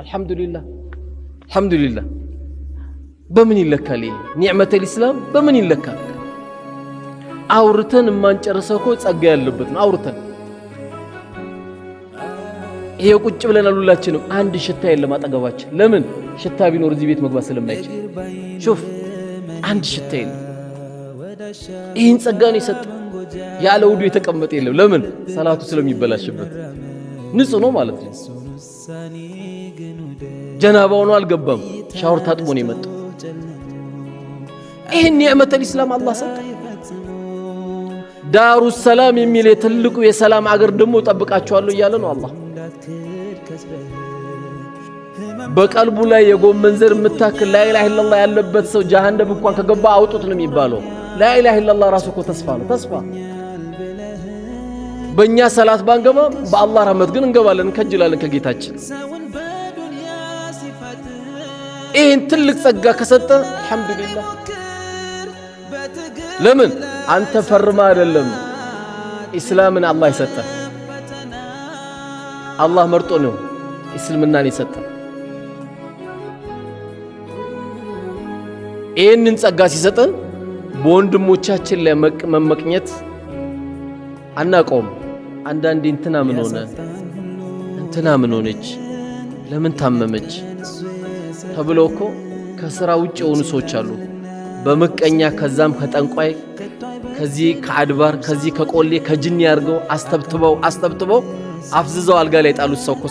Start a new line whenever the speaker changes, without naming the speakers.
አልহামዱሊላህ በምን ይለካል ኒዕመተ الاسلام በምን ይለካል አውርተን ማንጨርሰው እኮ ጸጋ ያለበት ነው አውርተን ይሄ ቁጭ ብለን ሁላችንም አንድ ሽታ የለም አጠገባችን ለምን ሽታ ቢኖር እዚህ ቤት መግባት ስለማይችል ሹፍ አንድ ሽታ የለም ይሄን ጸጋ ነው የሰጠ ያለ ውዱ የተቀመጠ የለም ለምን ሰላቱ ስለሚበላሽበት ንጹህ ነው ማለት ነው ጀናባው ነው አልገባም ሻወር ታጥቦ ነው የመጣው ይሄን ኒዕመተ الاسلام አላህ ሰጠ ዳሩ ሰላም የሚል ትልቁ የሰላም አገር ደግሞ ጠብቃቸዋለሁ እያለ ነው አላህ በቀልቡ ላይ የጎመን ዘር ምታክል لا اله الا الله ያለበት ሰው ጀሃነም እንኳን ከገባ አውጡት ነው የሚባለው لا اله الا الله ራሱ እኮ ተስፋ ነው ተስፋ በእኛ ሰላት ባንገባ በአላህ ረህመት ግን እንገባለን ከጅላለን ከጌታችን ይሄን ትልቅ ጸጋ ከሰጠ አልহামዱሊላህ ለምን አንተ ፈርማ አይደለም እስላምን አላህ ይሰጣ አላህ መርጦ ነው እስልምናን ይሰጣ ይሄንን ጸጋ ሲሰጠን በወንድሞቻችን ላይ መመቅኘት አናቆም አንዳንዴ እንትና ምን ሆነች ለምን ታመመች ተብሎ እኮ ከሥራ ውጭ የሆኑ ሰዎች አሉ በመቀኛ ከዛም ከጠንቋይ ከዚህ ከአድባር ከዚህ ከቆሌ ከጅኒ ያርገው አስተብትበው አፍዝዘው አልጋ ላይ ጣሉት ሰው